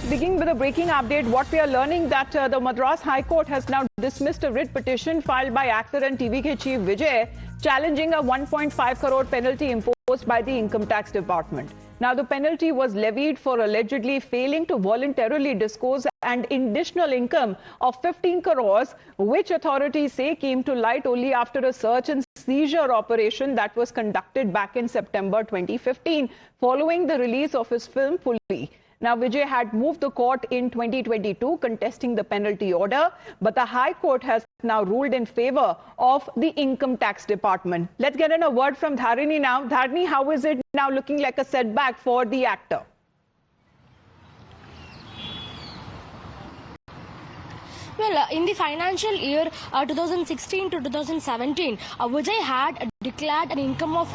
Beginning with a breaking update, what we are learning that the Madras High Court has now dismissed a writ petition filed by actor and TVK chief Vijay challenging a 1.5 crore penalty imposed by the Income Tax Department. Now, the penalty was levied for allegedly failing to voluntarily disclose an additional income of 15 crores, which authorities say came to light only after a search and seizure operation that was conducted back in September 2015, following the release of his film Puli. Now, Vijay had moved the court in 2022 contesting the penalty order, but the High Court has now ruled in favor of the Income Tax Department. Let's get in a word from Dharini now. Dharini, how is it now looking like a setback for the actor? Well, in the financial year 2016 to 2017, Vijay had declared an income of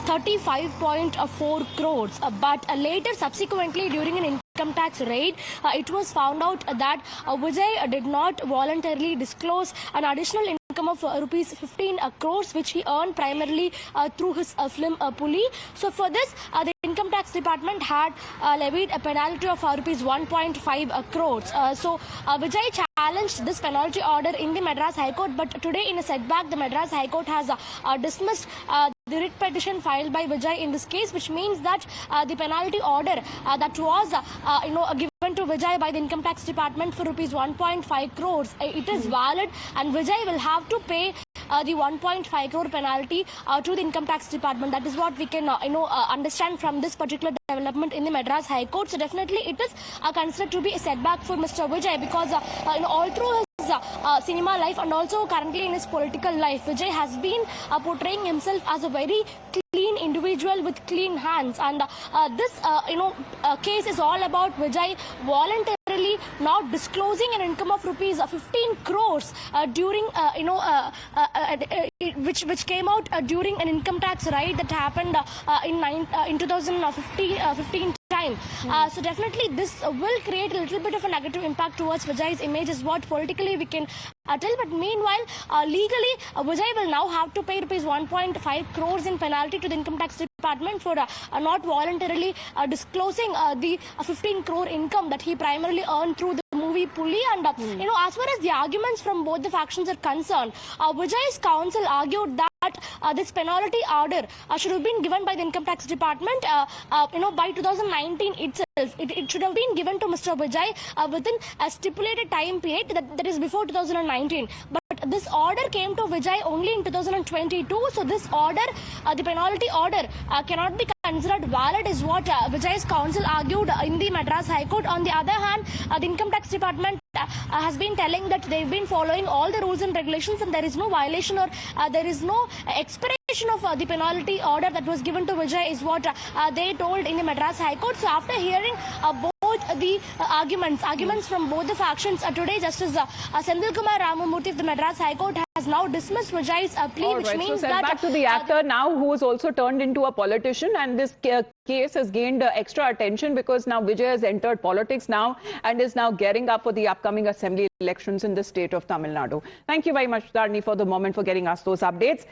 35.4 crores. But later, subsequently, during an income tax raid, it was found out that Vijay did not voluntarily disclose an additional income of rupees 15 crores, which he earned primarily through his film Puli. So for this, the Income Tax Department had levied a penalty of rupees 1.5 crores. So Vijay challenged this penalty order in the Madras High Court, but today in a setback, the Madras High Court has dismissed the writ petition filed by Vijay in this case, which means that the penalty order that was given to Vijay by the Income Tax Department for rupees 1.5 crores, it is valid, and Vijay will have to pay the 1.5 crore penalty to the Income Tax Department. That is what we can understand from this particular development in the Madras High Court. So definitely it is considered to be a setback for Mr. Vijay, because all through his cinema life and also currently in his political life, Vijay has been portraying himself as a very clean individual with clean hands, and this case is all about Vijay voluntarily not disclosing an income of rupees 15 crores during which came out during an income tax raid that happened in 2015 time. So definitely this will create a little bit of a negative impact towards Vijay's image, is what politically we can tell. But meanwhile, legally, Vijay will now have to pay rupees 1.5 crores in penalty to the Income Tax Department for not voluntarily disclosing the 15 crore income that he primarily earned through the movie Puli. And as far as the arguments from both the factions are concerned, Vijay's counsel argued that this penalty order should have been given by the Income Tax Department by 2019 itself. It should have been given to Mr. Vijay within a stipulated time period, that is before 2019. But this order came to Vijay only in 2022. So this order, the penalty order, cannot be considered valid, is what Vijay's counsel argued in the Madras High Court. On the other hand, the Income Tax Department has been telling that they've been following all the rules and regulations, and there is no violation or there is no expiration of the penalty order that was given to Vijay, is what they told in the Madras High Court. So after hearing both the arguments from both the factions, today Justice Senthil Kumar Ramamurthy of the Madras High Court has now dismissed Vijay's plea, which means so that back to the actor now, who is also turned into a politician, and this case has gained extra attention because now Vijay has entered politics now and is now gearing up for the upcoming assembly elections in the state of Tamil Nadu. Thank you very much, Dharini, for the moment, for getting us those updates.